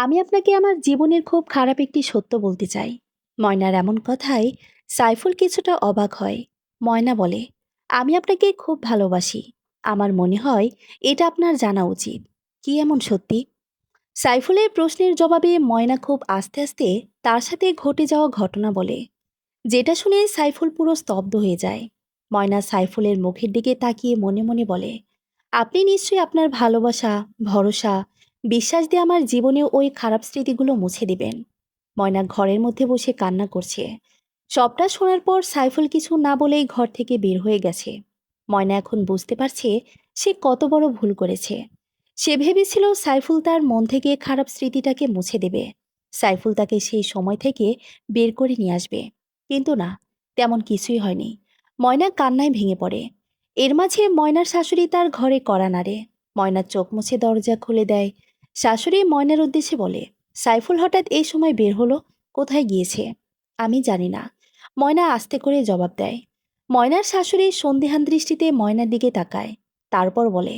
আমি আপনাকে আমার জীবনের খুব খারাপ একটি সত্য বলতে চাই। ময়নার এমন কথায় সাইফুল কিছুটা অবাক হয়। ময়না বলে, আমি আপনাকে খুব ভালোবাসি। আমার মনে হয় এটা আপনার জানা উচিত। কি এমন সত্যি? সাইফুলের প্রশ্নের জবাবে ময়না খুব আস্তে আস্তে তার সাথে ঘটে যাওয়া ঘটনা বলে, যেটা শুনে সাইফুল পুরো স্তব্ধ হয়ে যায়। ময়না সাইফুলের মুখের দিকে তাকিয়ে মনে মনে বলে, আপনি নিশ্চয়ই আপনার ভালোবাসা, ভরসা, বিশ্বাস দিয়ে আমার জীবনে ওই খারাপ স্মৃতিগুলো মুছে দিবেন। ময়না ঘরের মধ্যে বসে কান্না করছে। সবটা শোনার পর সাইফুল কিছু না বলেই ঘর থেকে বের হয়ে গেছে। ময়না এখন বুঝতে পারছে সে কত বড় ভুল করেছে। সে ভেবেছিল সাইফুল তার মন থেকে খারাপ স্মৃতিটাকে মুছে দেবে। সাইফুল তাকে সেই সময় থেকে বের করে নিয়ে আসবে। কিন্তু না, তেমন কিছুই হয়নি। ময়না কান্নায় ভেঙে পড়ে। এর মাঝে ময়নার শাশুড়ি তার ঘরে কড়া নাড়ে। ময়নার চোখ মুছে দরজা খুলে দেয়। শাশুড়ি ময়নার উদ্দেশ্যে বলে, সাইফুল হঠাৎ এই সময় বের হলো, কোথায় গিয়েছে? আমি জানি না, ময়না আস্তে করে জবাব দেয়। ময়নার শাশুড়ি সন্দিহান দৃষ্টিতে ময়নার দিকে তাকায়। তারপর বলে,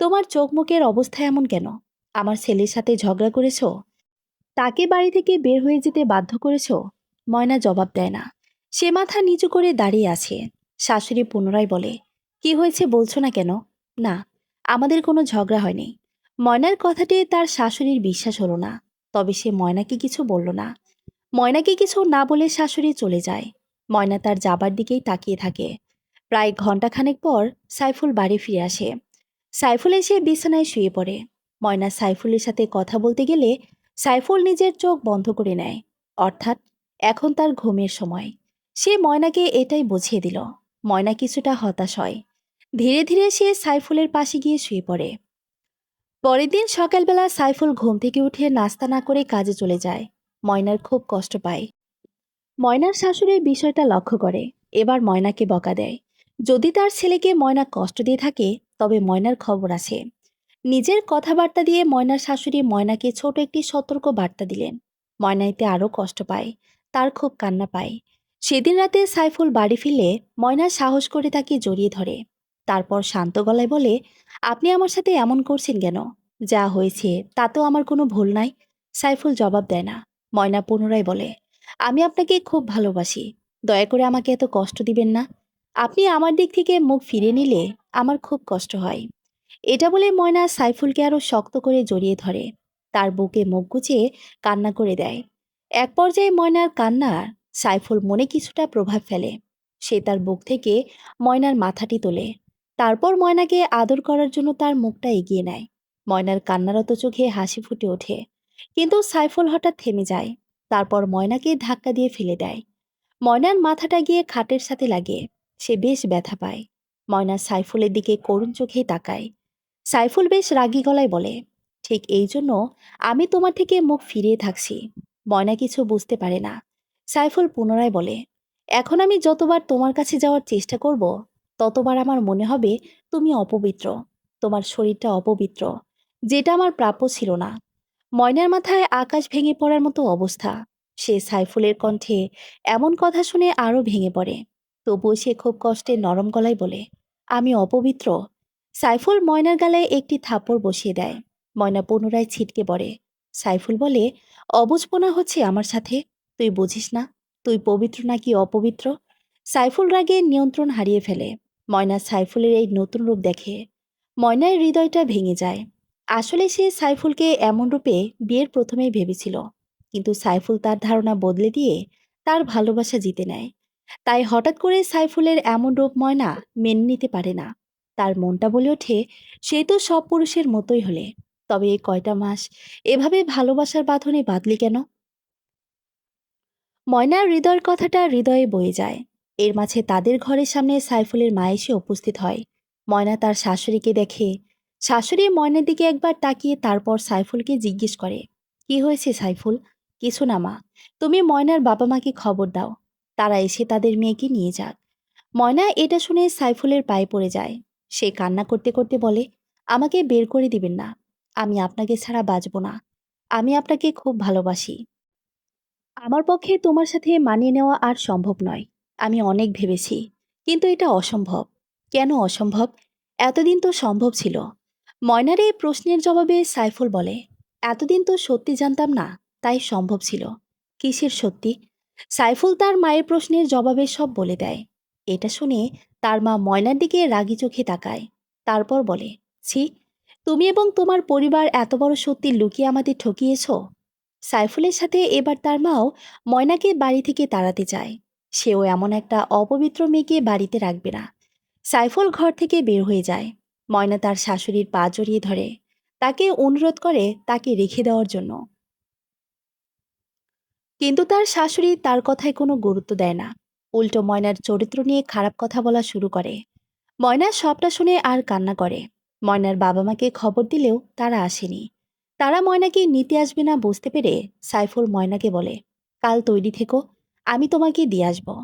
তোমার চোখ মুখের অবস্থা এমন কেন? আমার ছেলের সাথে ঝগড়া করেছো? তাকে বাড়ি থেকে বের হয়ে যেতে বাধ্য করেছো? ময়না জবাব দেয় না। সে মাথা নিচু করে দাঁড়িয়ে আছে। শাশুড়ি পুনরায় বলে, কি হয়েছে বলছো না কেন? না, আমাদের কোনো ঝগড়া হয়নি। ময়নার কথাটি তার শাশুড়ির বিশ্বাস হলো না। তবে সে ময়নাকে কিছু বলল না। ময়নাকে কিছু না বলে শাশুড়ি চলে যায়। ময়না তার যাবার দিকেই তাকিয়ে থাকে। প্রায় ঘন্টাখানেক পর সাইফুল বাড়ি ফিরে আসে। সাইফুল এসে বিছানায় শুয়ে পড়ে। ময়না সাইফুলের সাথে কথা বলতে গেলে সাইফুল নিজের চোখ বন্ধ করে নেয়। অর্থাৎ এখন তার ঘুমের সময়। সে ময়নাকে এটাই বুঝিয়ে দিল। ময়না কিছুটা হতাশ হয়। ধীরে ধীরে সে সাইফুলের পাশে গিয়ে শুয়ে পড়ে। পরের দিন সকালবেলা সাইফুল ঘুম থেকে উঠে নাস্তা না করে কাজে চলে যায়। ময়নার খুব কষ্ট পায়। ময়নার শাশুড়ি বিষয়টা লক্ষ্য করে। এবার ময়নাকে বকা দেয়। যদি তার ছেলেকে ময়না কষ্ট দিয়ে থাকে, তবে ময়নার খবর আছে। নিজের কথাবার্তা দিয়ে ময়নার শাশুড়ি ময়নাকে ছোট একটি সতর্ক বার্তা দিলেন। ময়না এতে আরও কষ্ট পায়। তার খুব কান্না পায়। সেদিন রাতে সাইফুল বাড়ি ফিরলে ময়না সাহস করে তাকে জড়িয়ে ধরে। তারপর শান্ত গলায় বলে, আপনি আমার সাথে এমন করছেন কেন? যা হয়েছে তাতেও আমার কোনো ভুল নাই। সাইফুল জবাব দেয় না। ময়না পুনরায় বলে, আমি আপনাকে খুব ভালোবাসি। দয়া করে আমাকে এত কষ্ট দিবেন না। আপনি আমার দিক থেকে মুখ ফিরে নিলে আমার খুব কষ্ট হয়। এটা বলে ময়না সাইফুলকে আরো শক্ত করে জড়িয়ে ধরে। তার বুকে মুখ গুজে কান্না করে দেয়। এক পর্যায়ে ময়নার কান্না সাইফুল মনে কিছুটা প্রভাব ফেলে। সে তার বুক থেকে ময়নার মাথাটি তোলে। তারপর ময়নাকে আদর করার জন্য তার মুখটা এগিয়ে নেয়। ময়নার কান্নারত চোখে হাসি ফুটে ওঠে। কিন্তু সাইফুল হঠাৎ থেমে যায়। তারপর ময়নাকে ধাক্কা দিয়ে ফেলে দেয়। ময়নার মাথাটা গিয়ে খাটের সাথে লাগে। সে বেশ ব্যথা পায়। ময়না সাইফুলের দিকে করুণ চোখে তাকায়। সাইফুল বেশ রাগী গলায় বলে, ঠিক এই জন্য আমি তোমার থেকে মুখ ফিরিয়ে থাকছি। ময়না কিছু বুঝতে পারে না। সাইফুল পুনরায় বলে, এখন আমি যতবার তোমার কাছে যাওয়ার চেষ্টা করব, ততবার আমার মনে হবে তুমি অপবিত্র। তোমার শরীরটা অপবিত্র, যেটা আমার প্রাপ্য ছিল না। ময়নার মাথায় আকাশ ভেঙে পড়ার মতো অবস্থা। সে সাইফুলের কণ্ঠে এমন কথা শুনে আরও ভেঙে পড়ে। তবুও সে খুব কষ্টে নরম গলায় বলে, আমি অপবিত্র? সাইফুল ময়নার গালে একটি থাপ্পড় বসিয়ে দেয়। ময়না পুনরায় ছিটকে পড়ে। সাইফুল বলে, অবুঝপনা হচ্ছে আমার সাথে? তুই বুঝিস না তুই পবিত্র নাকি অপবিত্র? সাইফুল রাগে নিয়ন্ত্রণ হারিয়ে ফেলে। ময়না সাইফুলের এই নতুন রূপ দেখে। ময়নার হৃদয়টা ভেঙে যায়। আসলে সে সাইফুলকে এমন রূপে বিয়ের প্রথমেই ভেবেছিল। কিন্তু সাইফুল তার ধারণা বদলে দিয়ে তার ভালোবাসা জিতে নেয়। তাই হঠাৎ করে সাইফুলের এমন রূপ ময়না মেনে নিতে পারে না। তার মনটা বলে ওঠে, সে তো সব পুরুষের মতোই হলে, তবে এই কয়টা মাস এভাবে ভালোবাসার বাঁধনে বাঁধলি কেন? ময়নার হৃদয়ের কথাটা হৃদয়ে বয়ে যায়। এর মাঝে তাদের ঘরের সামনে সাইফুলের মা এসে উপস্থিত হয়। ময়না তার শাশুড়িকে দেখে। শাশুড়ি ময়নার দিকে একবার তাকিয়ে তারপর সাইফুলকে জিজ্ঞেস করে, কি হয়েছে সাইফুল? কিছু না মা, তুমি ময়নার বাবা মাকে খবর দাও, তারা এসে তাদের মেয়েকে নিয়ে যাক। ময়না এটা শুনে সাইফুলের পায়ে পড়ে যায়। সে কান্না করতে করতে বলে, আমাকে বের করে দিবেন না। আমি আপনাকে ছাড়া বাঁচব না। আমি আপনাকে খুব ভালোবাসি। আমার পক্ষে তোমার সাথে মানিয়ে নেওয়া আর সম্ভব নয়। আমি অনেক ভেবেছি, কিন্তু এটা অসম্ভব। কেন অসম্ভব? এতদিন তো সম্ভব ছিল। ময়নার এই প্রশ্নের জবাবে সাইফুল বলে, এতদিন তো সত্যি জানতাম না, তাই সম্ভব ছিল। কিসের সত্যি? সাইফুল তার মায়ের প্রশ্নের জবাবে সব বলে দেয়। এটা শুনে তার মা ময়নার দিকে রাগী চোখে তাকায়। তারপর বলে, ছি, তুমি এবং তোমার পরিবার এত বড় সত্যি লুকিয়ে আমাদের ঠকিয়েছ। সাইফুলের সাথে এবার তার মাও ময়নাকে বাড়ি থেকে তাড়াতে চায়। সেও এমন একটা অপবিত্র মেয়েকে বাড়িতে রাখবে না। সাইফুল ঘর থেকে বের হয়ে যায়। ময়না তার শাশুড়ির পা জড়িয়ে ধরে, তাকে অনুরোধ করে তাকে রেখে দেওয়ার জন্য। কিন্তু তার শাশুড়ি তার কথায় কোনো গুরুত্ব দেয় না। উল্টো ময়নার চরিত্র নিয়ে খারাপ কথা বলা শুরু করে। ময়না সবটা শুনে আর কান্না করে। ময়নার বাবা মাকে খবর দিলেও তারা আসেনি। তারা ময়নাকে নিতে আসবে না বুঝতে পেরে সাইফুল ময়নাকে বলে, কাল তৈরি থেকো, আমি তোমাকে দিয়ে আসবো।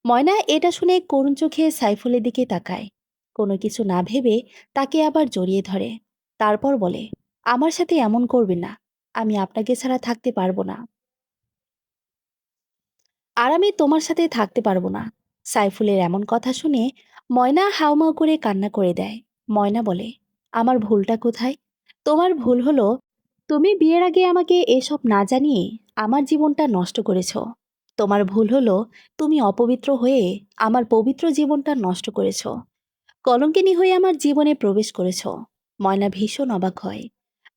ময়না এটা শুনে করুণ চোখে সাইফুলের দিকে তাকায়। কোনো কিছু না ভেবে তাকে আবার জড়িয়ে ধরে। তারপর বলে, আমার সাথে এমন করবেন না, আমি আপনাকে ছাড়া থাকতে পারবো না। আর আমি তোমার সাথে থাকতে পারবো না। সাইফুলের এমন কথা শুনে ময়না হাউমাউ করে কান্না করে দেয়। ময়না বলে, আমার ভুলটা কোথায়? তোমার ভুল হলো তুমি বিয়ের আগে আমাকে এসব না জানিয়ে আমার জীবনটা নষ্ট করেছ। তোমার ভুল হলো তুমি অপবিত্র হয়ে আমার পবিত্র জীবনটা নষ্ট করেছ। কলঙ্কিনী হয়ে আমার জীবনে প্রবেশ করেছ। ময়না ভীষণ অবাক হয়।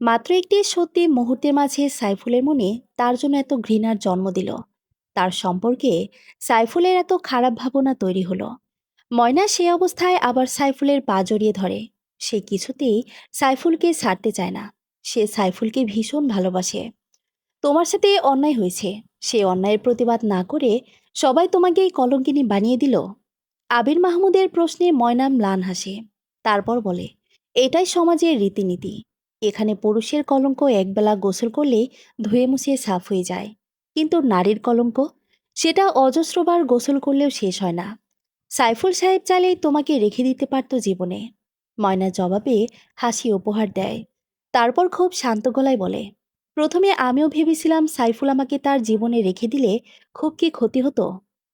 মাত্র একটি সত্যি মুহূর্তের মাঝে সাইফুলের মনে তার জন্য এত ঘৃণার জন্ম দিল। তার সম্পর্কে সাইফুলের এত খারাপ ভাবনা তৈরি হলো। ময়না সে অবস্থায় আবার সাইফুলের পা জড়িয়ে ধরে। সে কিছুতেই সাইফুলকে ছাড়তে চায় না। সে সাইফুলকে ভীষণ ভালোবাসে। তোমার সাথে অন্যায় হয়েছে, সে অন্যায়ের প্রতিবাদ না করে সবাই তোমাকেই কলঙ্কিনী বানিয়ে দিল। আবির মাহমুদের প্রশ্নে ময়না ম্লান হাসে। তারপর বলে, এটাই সমাজের রীতিনীতি। এখানে পুরুষের কলঙ্ক একবেলা গোসল করলেই ধুয়ে মুছে সাফ হয়ে যায়, কিন্তু নারীর কলঙ্ক, সেটা অজস্রবার গোসল করলেও শেষ হয় না। সাইফুল সাহেব চাইলেই তোমাকে রেখে দিতে পারত জীবনে। ময়না জবাবে হাসি উপহার দেয়। তারপর খুব শান্ত গলায় বলে, প্রথমে আমিও ভেবেছিলাম সাইফুল আমাকে তার জীবনে রেখে দিলে খুব কি ক্ষতি হতো।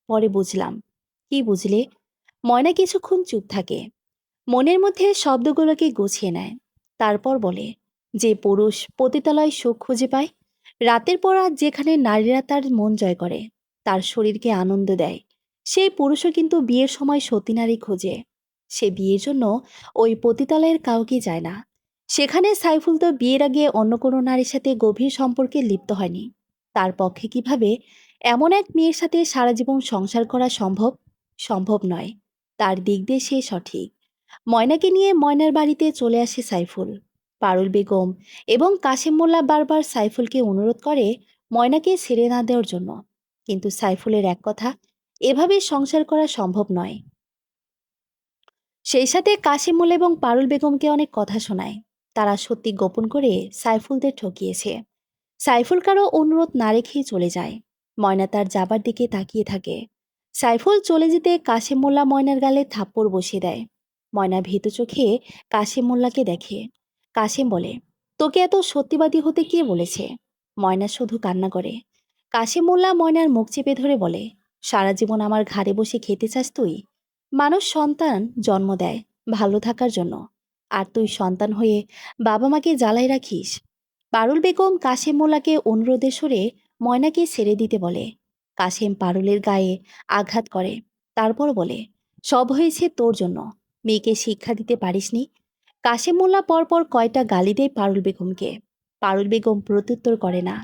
পরে বুঝলাম। কি বুঝলে? ময়না কিছুক্ষণ চুপ থাকে, মনের মধ্যে শব্দগুলোকে গুছিয়ে নেয়। তারপর বলে, যে পুরুষ পতিতালয় সুখ খুঁজে পায়, রাতের পর রাত যেখানে নারীরা তার মন জয় করে, তার শরীরকে আনন্দ দেয়, সেই পুরুষও কিন্তু বিয়ের সময় সতী নারী খোঁজে। সে বিয়ের জন্য ওই পতিতালয়ের কাউকে যায় না। সেখানে সাইফুল তো বিয়ের আগে অন্য কোনো নারীর সাথে গভীর সম্পর্কে লিপ্ত হয়নি। তার পক্ষে কিভাবে এমন এক মেয়ের সাথে সারা জীবন সংসার করা সম্ভব? সম্ভব নয়। তার দিক দিয়ে সে সঠিক। ময়নাকে নিয়ে ময়নার বাড়িতে চলে আসে সাইফুল। পারুল বেগম এবং কাশেম মোল্লা বারবার সাইফুলকে অনুরোধ করে ময়নাকে ছেড়ে না দেওয়ার জন্য। কিন্তু সাইফুলের এক কথা, এভাবে সংসার করা সম্ভব নয়। সেই সাথে কাশেম মোল্লা এবং পারুল বেগমকে অনেক কথা শোনায়। তারা সত্যি গোপন করে সাইফুলদের ঠকিয়েছে। সাইফুল কারো অনুরোধ না রেখেই চলে যায়। ময়না তার যাবার দিকে তাকিয়ে থাকে। সাইফুল চলে যেতে কাশেম মোল্লা ময়নার গালে থাপ্পড় বসিয়ে দেয়। ময়না ভীতু চোখে কাশেম মোল্লাকে দেখে। কাশেম বলে, তোকে এত সত্যিবাদী হতে কে বলেছে? ময়না শুধু কান্না করে। কাশেম মোল্লা ময়নার মুখ চেপে ধরে বলে, সারা জীবন আমার ঘাড়ে বসে খেতে চাস তুই? মানুষ সন্তান জন্ম দেয় ভালো থাকার জন্য, আর তুই সন্তান হয়ে বাবা মাকে জ্বালাই রাখিস। পারুল বেগম কাশেম মোল্লাকে অনুরোধে সরে ময়নাকে ছেড়ে দিতে বলে। কাশেম পারুলের গায়ে আঘাত করে। তারপর বলে, সব হয়েছে তোর জন্য, মেয়েকে শিক্ষা দিতে পারিসনি। কাশেম মোল্লা পরপর কয়টা গালি দেয় পারুল বেগমকে। পারুল বেগম প্রত্যুত্তর করে না।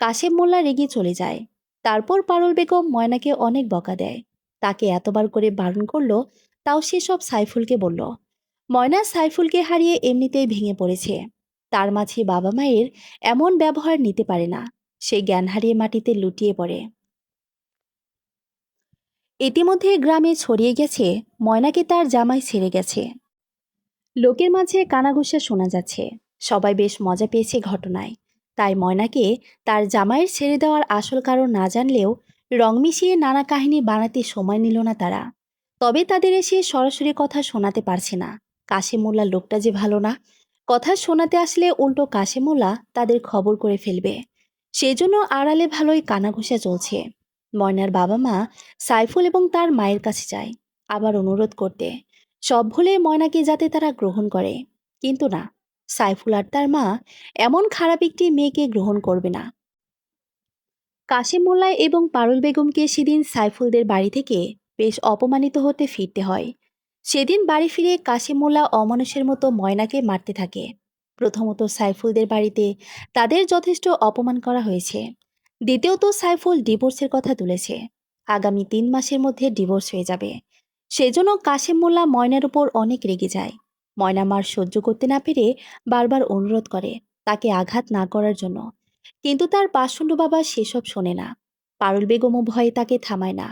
কাশেম মোল্লা রেগে চলে যায়। তারপর পারুল বেগম ময়নাকে অনেক বকা দেয়। তাকে এতবার করে বারণ করলো, তাও সে সব সাইফুলকে বলল। ময়না সাইফুলকে হারিয়ে এমনিতেই ভেঙে পড়েছে। তার মাঝে বাবা মায়ের এমন ব্যবহার নিতে পারে না। সে জ্ঞান হারিয়ে মাটিতে লুটিয়ে পড়ে। ইতিমধ্যে গ্রামে ছড়িয়ে গেছে ময়নাকে তার জামাই ছেড়ে গেছে। লোকের মাঝে কানাঘুষা শোনা যাচ্ছে। সবাই বেশ মজা পেয়েছে ঘটনায়। তাই ময়নাকে তার জামাইয়ের ছেড়ে দেওয়ার আসল কারণ না জানলেও রং মিশিয়ে নানা কাহিনী বানাতে সময় নিল না তারা। তবে তাদের এসে সরাসরি কথা শোনাতে পারছে না। কাশিম মোল্লা লোকটা যে ভালো না। কথা শোনাতে আসলে উল্টো কাশিম মোল্লা তাদের খবর করে ফেলবে। সেজন্য আড়ালে ভালোই কানাঘুষা চলছে। ময়নার বাবা মা সাইফুল এবং তার মায়ের কাছে যায়, আবার অনুরোধ করতে, সব ভুলে ময়নাকে যাতে তারা গ্রহণ করে। কিন্তু না, সাইফুল আর তার মা এমন খারাপ একটি মেয়েকে গ্রহণ করবে না। কাশেম মোল্লা এবং পারুল বেগমকে সেদিন সাইফুলদের বাড়ি থেকে বেশ অপমানিত হতে ফিরতে হয়। সেদিন বাড়ি ফিরে কাশেম মোল্লা অমানুষের মতো ময়নাকে মারতে থাকে। প্রথমত সাইফুলদের বাড়িতে তাদের যথেষ্ট অপমান করা হয়েছে। দ্বিতীয়ত সাইফুল ডিভোর্সের কথা তুলেছে। আগামী 3 মাসের মধ্যে ডিভোর্স হয়ে যাবে। সেজন্য কাশেম মোল্লা ময়নার উপর অনেক রেগে যায়। ময়না মার সহ্য করতে না পেরে বারবার অনুরোধ করে তাকে আঘাত না করার জন্য। কিন্তু তার পাষণ্ড বাবা সেসব শোনে না। পারুল বেগমও ভয়ে তাকে থামায় না।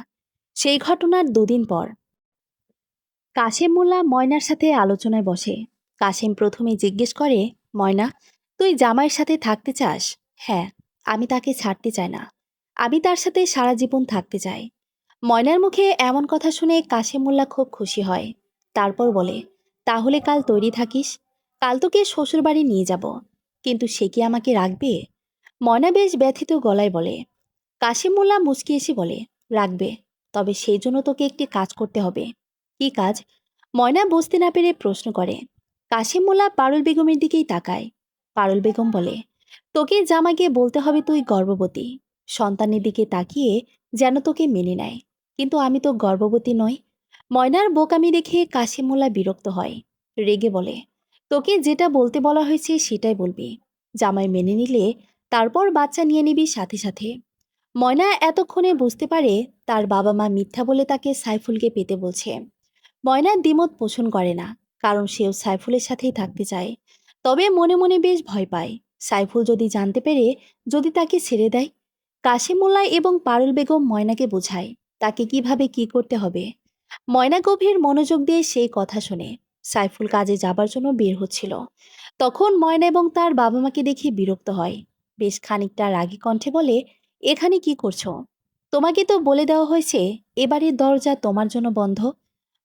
সেই ঘটনার 2 দিন পর কাশেম মোল্লা ময়নার সাথে আলোচনায় বসে। কাশেম প্রথমে জিজ্ঞেস করে, ময়না, তুই জামাইয়ের সাথে থাকতে চাস? হ্যাঁ, আমি তাকে ছাড়তে চাই না। আমি তার সাথে সারা জীবন থাকতে চাই। ময়নার মুখে এমন কথা শুনে কাশেম মোল্লা খুব খুশি হয়। তারপর বলে, তাহলে কাল তৈরি থাকিস। কাল তোকে শ্বশুরবাড়ি নিয়ে যাব। কিন্তু সে কি আমাকে রাখবে? ময়না বেশ ব্যথিত গলায় বলে। কাশিম মোল্লা মুচকি এসে বলে, রাখবে। তবে সেই জন্য তোকে একটি কাজ করতে হবে। কি কাজ? ময়না বুঝতে না পেরে প্রশ্ন করে। কাশিম মোল্লা পারুল বেগমের দিকেই তাকায়। পারুল বেগম বলে, তোকে জামাইকে বলতে হবে তুই গর্ভবতী। সন্তানের দিকে তাকিয়ে যেন তোকে মেনে নেয়। কিন্তু আমি তো গর্ভবতী নই। ময়নার বোকামি দেখে কাশিম মোল্লা বিরক্ত হয়। রেগে বলে, তোকে যেটা বলতে বলা হয়েছে সেটাই বলবি। জামাই মেনে নিলে তারপর বাচ্চা নিয়ে নিবি সাথে সাথে। ময়না এতক্ষণে বুঝতে পারে তার বাবা মা মিথ্যা বলে তাকে সাইফুলকে পেতে বলছে। ময়না দ্বিমত পোষণ করে না, কারণ সেও সাইফুলের সাথেই থাকতে চায়। তবে মনে মনে বেশ ভয় পায়, সাইফুল যদি জানতে পেরে যদি তাকে ছেড়ে দেয়। কাশিমুল্লাহ এবং পারুল বেগম ময়নাকে বোঝায় তাকে কিভাবে কি করতে হবে। ময়না গভীর মনোযোগ দিয়ে সেই কথা শোনে। সাইফুল কাজে যাবার জন্য বের হচ্ছিল। তখন ময়না এবং তার বাবা মাকে দেখে বিরক্ত হয়। বেশ খানিকটা রাগী কণ্ঠে বলে, এখানে কি করছো? তোমাকে তো বলে দেওয়া হয়েছে এবারের দরজা তোমার জন্য বন্ধ।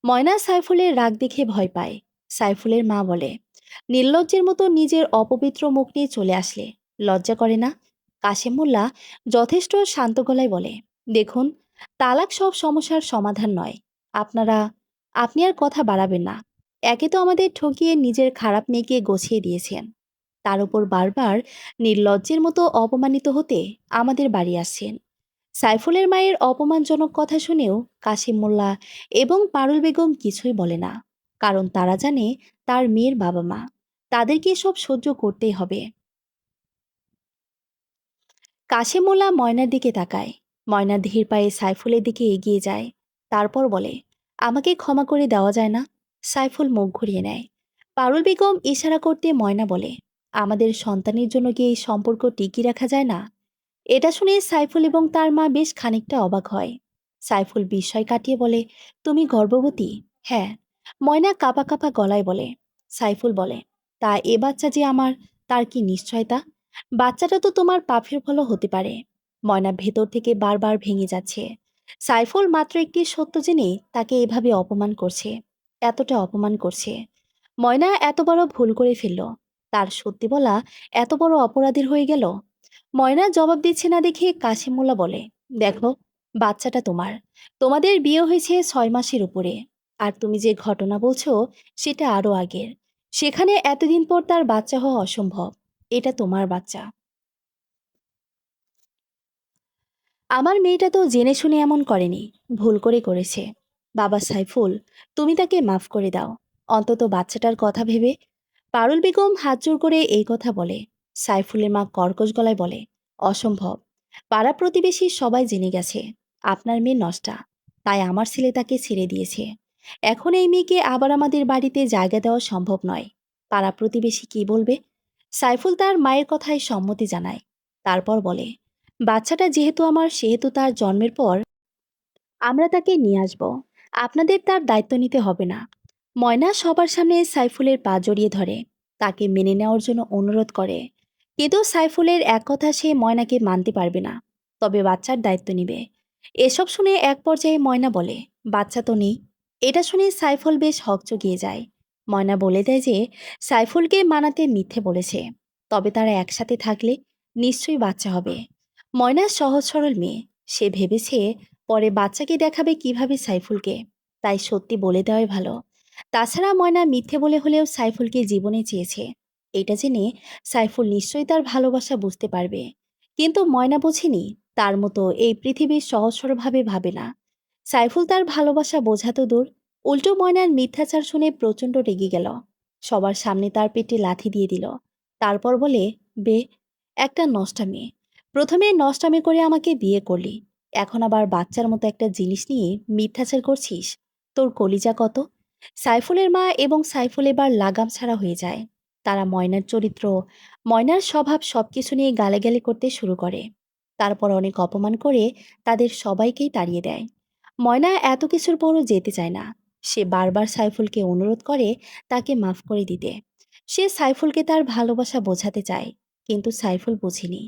ময়না সাইফুলের রাগ দেখে ভয় পায়। সাইফুলের মা বলে, নির্লজ্জের মতো নিজের অপবিত্র মুখ নিয়ে চলে আসলে লজ্জা করে না? কাশেম মোল্লা যথেষ্ট শান্ত গলায় বলে, দেখুন, তালাক সব সমস্যার সমাধান নয়। আপনারা আপনি আর কথা বাড়াবেন না। একে তো আমাদের ঠকিয়ে নিজের খারাপ মেয়েকে গছিয়ে দিয়েছেন, তার উপর বারবার নির্লজ্জের মতো অপমানিত হতে আমাদের বাড়ি আসছেন। সাইফুলের মায়ের অপমানজনক কথা শুনেও কাশিম মোল্লা এবং পারুল বেগম কিছুই বলে না। কারণ তারা জানে তার মেয়ের বাবা মা, তাদেরকে সব সহ্য করতেই হবে। কাশিম মোল্লা ময়নার দিকে তাকায়। ময়না ধীর পায়ে সাইফুলের দিকে এগিয়ে যায়। তারপর বলে, আমাকে ক্ষমা করে দেওয়া যায় না? সাইফুল মুখ ঘুরিয়ে নেয়। পারুল বেগম ইশারা করতে ময়না বলে, আমাদের সন্তানের জন্য কি এই সম্পর্ক টিকিয়ে রাখা যায় না? এটা শুনে সাইফুল এবং তার মা বেশ খানিকটা অবাক হয়। সাইফুল বিস্ময় কাটিয়ে বলে, তুমি গর্ভবতী? হ্যাঁ। ময়না কাঁপা কাঁপা গলায় বলে। সাইফুল বলে, তা এ বাচ্চা যে আমার, তার কি নিশ্চয়তা? বাচ্চাটা তো তোমার পাপের ফলও হতে পারে। ময়না ভেতর থেকে বারবার ভেঙে যাচ্ছে। সাইফুল মাত্র একটি সত্য জেনে তাকে এভাবে অপমান করছে, এতটা অপমান করছে। ময়না এত বড় ভুল করে ফেলল, তার সত্যি বলা এত বড় অপরাধীর হয়ে গেল। ময়না জবাব দিচ্ছে না দেখে কাশিমুল্লাহ বলে, দেখো, বাচ্চাটা তোমার। তোমাদের বিয়ে হয়েছে 6 মাসের উপরে। আর তুমি যে ঘটনা বলছো সেটা আরো আগের। সেখানে এতদিন পর তার বাচ্চা হওয়া অসম্ভব। এটা তোমার বাচ্চা। আমার মেয়েটা তো জেনে শুনে এমন করেনি, ভুল করে করেছে। বাবা সাইফুল, তুমি তাকে মাফ করে দাও, অন্তত বাচ্চাটার কথা ভেবে। পারুল বেগম হাত জোর করে এই কথা বলে। সাইফুলের মা কর্কশ গলায় বলে, অসম্ভব। পাড়া প্রতিবেশী সবাই জেনে গেছে আপনার মেয়ে নষ্টা, তাই আমার ছেলে তাকে ছেড়ে দিয়েছে। এখন এই মেয়েকে আবার আমাদের বাড়িতে জায়গা দেওয়া সম্ভব নয়। পাড়া প্রতিবেশী কি বলবে? সাইফুল তার মায়ের কথায় সম্মতি জানায়। তারপর বলে, বাচ্চাটা যেহেতু আমার, সেহেতু তার জন্মের পর আমরা তাকে নিয়ে আসব। আপনাদের তার দায়িত্ব নিতে হবে না। ময়না সবার সামনে সাইফুলের পা জড়িয়ে ধরে, তাকে মেনে নেওয়ার জন্য অনুরোধ করে। কিন্তু সাইফুলের এক কথা সে ময়নাকে মানতে পারবে না, তবে বাচ্চার দায়িত্ব নিবে। এসব শুনে এক পর্যায়ে ময়না বলে, বাচ্চা তো নেই। এটা শুনে সাইফুল বেশ হকচকিয়ে যায়। ময়না বলে দেয় যে সাইফুলকে মানাতে মিথ্যে বলেছে, তবে তারা একসাথে থাকলে নিশ্চয়ই বাচ্চা হবে। ময়না সহজ সরল মেয়ে, সে ভেবেছে পরে বাচ্চাকে দেখাবে কিভাবে সাইফুলকে, তাই সত্যি বলে দেওয়াই ভালো। তাছাড়া ময়না মিথ্যে বলে হলেও সাইফুলকে জীবনে চেয়েছে, এটা জেনে সাইফুল নিশ্চয়ই তার ভালোবাসা বুঝতে পারবে। কিন্তু ময়না বোঝেনি তার মতো এই পৃথিবীর সহজ সরলভাবে ভাবে না। সাইফুল তার ভালোবাসা বোঝা তো দূর, উল্টো ময়নার মিথ্যাচার শুনে প্রচণ্ড রেগে গেল। সবার সামনে তার পেটে লাথি দিয়ে দিল। তারপর বলে, বে, একটা নষ্টা মেয়ে। প্রথমে নষ্টামি করে আমাকে বিয়ে করলি, এখন আবার বাচ্চার মতো একটা জিনিস নিয়ে মিথ্যাচার করছিস। তোর কলিজা কত? সাইফুলের মা এবং সাইফুল এবার লাগাম ছাড়া হয়ে যায়। তারা ময়নার চরিত্র, ময়নার স্বভাব সবকিছু নিয়ে গালাগালি করতে শুরু করে। তারপর অনেক অপমান করে তাদের সবাইকেই তাড়িয়ে দেয়। ময়না এত কিছুর পরও যেতে চায় না। সে বারবার সাইফুলকে অনুরোধ করে তাকে মাফ করে দিতে। সে সাইফুলকে তার ভালোবাসা বোঝাতে চায়, কিন্তু সাইফুল বুঝেনি।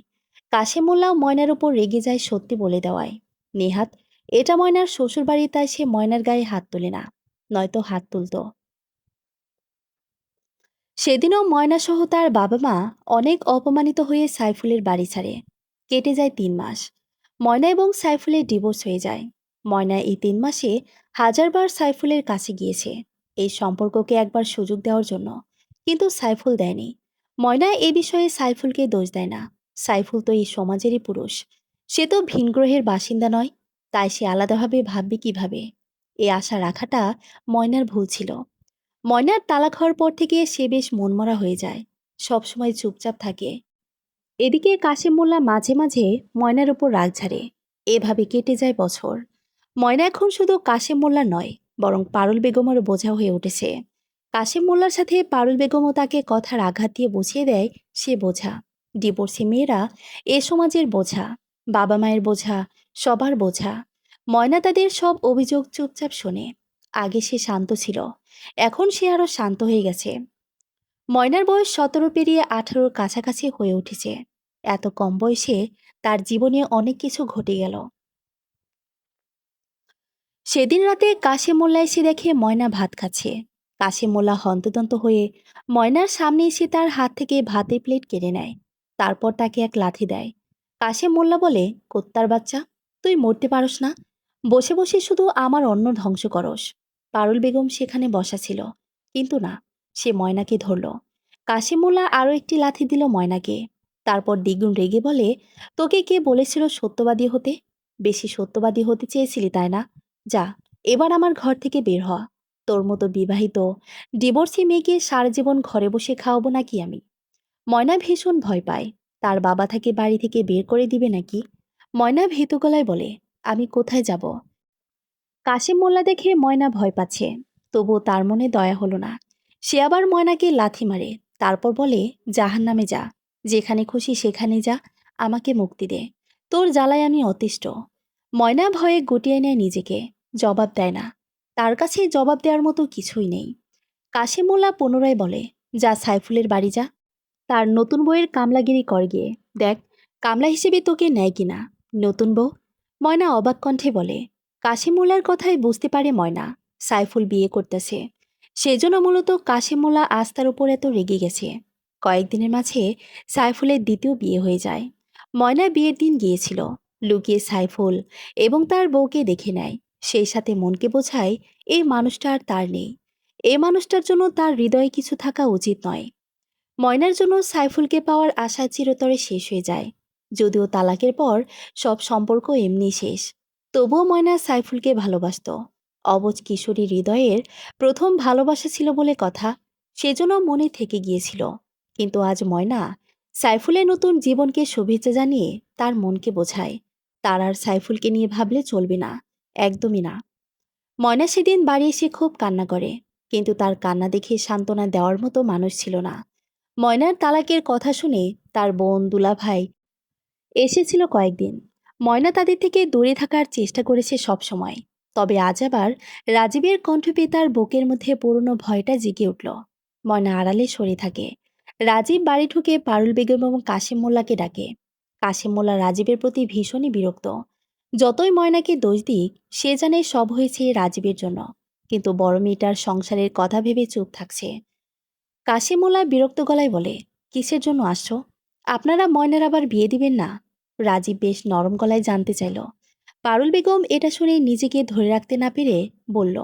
কাশিম মোল্লাও ময়নার উপর রেগে যায় সত্যি বলে দেওয়ায়। নেহাত এটা ময়নার শ্বশুরবাড়ি, তাই সে ময়নার গায়ে হাত তোলে না, নয়তো হাত তুলতো। সেদিনও ময়নাসহ তার বাবা মা অনেক অপমানিত হয়ে সাইফুলের বাড়ি ছাড়ে। কেটে যায় 3 মাস। ময়না এবং সাইফুলের ডিভোর্স হয়ে যায়। ময়না এই 3 মাসে হাজারবার সাইফুলের কাছে গিয়েছে এই সম্পর্ককে একবার সুযোগ দেওয়ার জন্য, কিন্তু সাইফুল দেয়নি। ময়না এ বিষয়ে সাইফুলকে দোষ দেয় না। সাইফুল তো এই সমাজেরই পুরুষ, সে তো ভিন গ্রহের বাসিন্দা নয়, তাই সে আলাদাভাবে ভাববে কিভাবে। এ আশা রাখাটা ময়নার ভুল ছিল। ময়নার তালাক হওয়ার পর থেকে সে বেশ মনমরা হয়ে যায়, সবসময় চুপচাপ থাকে। এদিকে কাশিম মোল্লা মাঝে মাঝে ময়নার উপর রাগ ঝাড়ে। এভাবে কেটে যায় বছর। ময়না এখন শুধু কাশিম মোল্লা নয়, বরং পারুল বেগমেরও বোঝা হয়ে উঠেছে। কাশিম মোল্লার সাথে পারুল বেগমও তাকে কথার আঘাত দিয়ে বুঝিয়ে দেয় সে বোঝা। ডিভোর্সি মেয়েরা এ সমাজের বোঝা, বাবা মায়ের বোঝা, সবার বোঝা। ময়না তাদের সব অভিযোগ চুপচাপ শোনে। আগে সে শান্ত ছিল, এখন সে আরো শান্ত হয়ে গেছে। ময়নার বয়স 17 পেরিয়ে 18-র কাছাকাছি হয়ে উঠেছে। এত কম বয়সে তার জীবনে অনেক কিছু ঘটে গেল। সেদিন রাতে কাশিম মোল্লা এসে দেখে ময়না ভাত খাচ্ছে। কাশিম মোল্লা হন্তদন্ত হয়ে ময়নার সামনে এসে তার হাত থেকে ভাতের প্লেট কেড়ে নেয়। তারপর তাকে এক লাথি দেয়। কাশিম মোল্লা বলে, কুত্তার বাচ্চা, তুই মরতে পারস না, বসে বসে শুধু আমার অন্ন ধ্বংস করস। পারুল বেগম সেখানে বসা ছিল, কিন্তু না, সে ময়নাকে ধরল। কাশিম মোল্লা আরও একটি লাথি দিল ময়নাকে। তারপর দ্বিগুণ রেগে বলে, তোকে কে বলেছিল সত্যবাদী হতে? বেশি সত্যবাদী হতে চেয়েছিলি তাই না? যা, এবার আমার ঘর থেকে বের হ। তোর মতো বিবাহিত ডিভোর্সি মেয়েকে সারা জীবন ঘরে বসে খাওয়াবো নাকি আমি? ময়না ভীষণ ভয় পায়, তার বাবা তাকে বাড়ি থেকে বের করে দিবে নাকি। ময়না ভীতু গলায় বলে, আমি কোথায় যাব? কাশিম মোল্লা দেখে ময়না ভয় পাচ্ছে, তবুও তার মনে দয়া হলো না। সে আবার ময়নাকে লাথি মারে। তারপর বলে, জাহান্নামে যা, যেখানে খুশি সেখানে যা, আমাকে মুক্তি দে, তোর জ্বালায় আমি অতিষ্ঠ। ময়না ভয়ে গুটিয়ে নেয় নিজেকে, জবাব দেয় না। তার কাছে জবাব দেওয়ার মতো কিছুই নেই। কাশিম মোল্লা পুনরায় বলে, যা সাইফুলের বাড়ি যা, তার নতুন বউয়ের কামলাগিরি কর গিয়ে, দেখ কামলা হিসেবে তোকে নেয় কিনা। নতুন বউ? ময়না অবাক কণ্ঠে বলে। কাশিম মোল্লার কথাই বুঝতে পারে ময়না সাইফুল বিয়ে করতেছে। সেজন্য মূলত কাশিম মোল্লা আজ তার উপর এত রেগে গেছে। কয়েকদিনের মাঝে সাইফুলের দ্বিতীয় বিয়ে হয়ে যায়। ময়না বিয়ের দিন গিয়েছিল, লুকিয়ে সাইফুল এবং তার বউকে দেখে নেয়। সেই সাথে মনকে বোঝায় এই মানুষটা আর তার নেই। এই মানুষটার জন্য তার হৃদয়ে কিছু থাকা উচিত নয়। ময়নার জন্য সাইফুলকে পাওয়ার আশা চিরতরে শেষ হয়ে যায়। যদিও তালাকের পর সব সম্পর্ক এমনি শেষ, তবুও ময়না সাইফুলকে ভালোবাসত। অবুঝ কিশোরী হৃদয়ের প্রথম ভালোবাসা ছিল বলে কথা, সেজন্য মনে থেকে গিয়েছিল। কিন্তু আজ ময়না সাইফুলের নতুন জীবনকে শুভেচ্ছা জানিয়ে তার মনকে বোঝায় তার আর সাইফুলকে নিয়ে ভাবলে চলবে না, একদমই না। ময়না সেদিন বাড়ি এসে খুব কান্না করে, কিন্তু তার কান্না দেখে সান্ত্বনা দেওয়ার মতো মানুষ ছিল না। ময়নার তালাকের কথা শুনে তার বোন দুলাভাই এসেছিল কয়েকদিন। ময়না তাদের থেকে দূরে থাকার চেষ্টা করেছে সব সময়। তবে আজ আবার রাজীবের কণ্ঠ পেয়ে তার বুকের মধ্যে পুরনো ভয়টা জেগে উঠল। ময়না আড়ালে সরে থাকে। রাজীব বাড়ি ঢুকে পারুল বেগম এবং কাশিম মোল্লাকে ডাকে। কাশিম মোল্লা রাজীবের প্রতি ভীষণই বিরক্ত। যতই ময়নাকে দোষ দিক, সে জানে সব হয়েছে রাজীবের জন্য, কিন্তু বড় মেয়েটার সংসারের কথা ভেবে চুপ থাকছে। কাশিম মোল্লা বিরক্ত গলায় বলে, কিসের জন্য আসছো? আপনারা ময়নার আবার বিয়ে দিবেন না? রাজীব বেশ নরম গলায় জানতে চাইল। পারুল বেগম এটা শুনে নিজেকে ধরে রাখতে না পেরে বলল,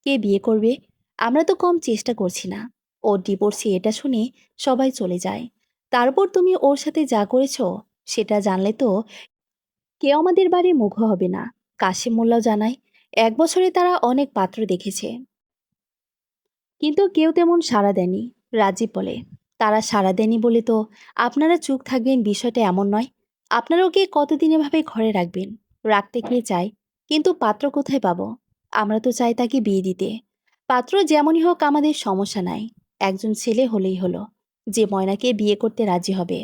কে বিয়ে করবে? আমরা তো কম চেষ্টা করছি না। ওর ডিভোর্সি এটা শুনে সবাই চলে যায়। তারপর তুমি ওর সাথে যা করেছো সেটা জানলে তো কেউ আমাদের বাড়ি মুগ্ধ হবে না। কাশিম মোল্লাও জানায় 1 বছরে তারা অনেক পাত্র দেখেছে, কিন্তু কেউ তেমন সাড়া দেয়নি। রাজীব বলে, তারা সাড়া দেয়নি বলে তো আপনারা চুপ থাকবেন বিষয়টা এমন নয়। আপনারা ওকে কতদিন এভাবে ঘরে রাখবেন? রাখতে কে চায়, কিন্তু পাত্র কোথায় পাবো? আমরা তো চাই তাকে বিয়ে দিতে। পাত্র যেমনই হোক আমাদের সমস্যা নাই, একজন ছেলে হলেই হলো, যে ময়নাকে বিয়ে করতে রাজি হবে।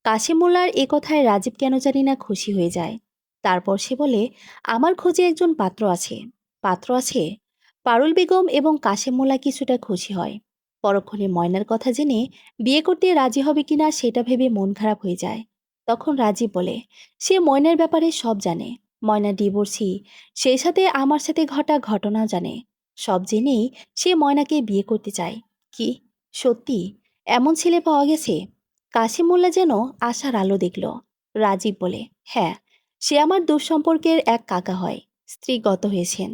কাশিম মোল্লার এ কথায় রাজীব কেন জানি না খুশি হয়ে যায়। তারপর সে বলে, আমার খোঁজে একজন পাত্র আছে। পাত্র আছে? পারুল বেগম এবং কাশেম মোল্লা কিছুটা খুশি হয়। পরক্ষণে ময়নার কথা জেনে বিয়ে করতে রাজি হবে কিনা সেটা ভেবে মন খারাপ হয়ে যায়। তখন রাজীব বলে, সে ময়নার ব্যাপারে সব জানে। ময়না ডিভোর্সি, সেই সাথে আমার সাথে ঘটা ঘটনাও জানে। সব জেনেই সে ময়নাকে বিয়ে করতে চায়। কি সত্যি এমন ছেলে পাওয়া গেছে? কাশিম মোল্লা যেন আশার আলো দেখল। রাজীব বলে, হ্যাঁ, সে আমার দুঃসম্পর্কের এক কাকা হয়। স্ত্রী গত হয়েছেন,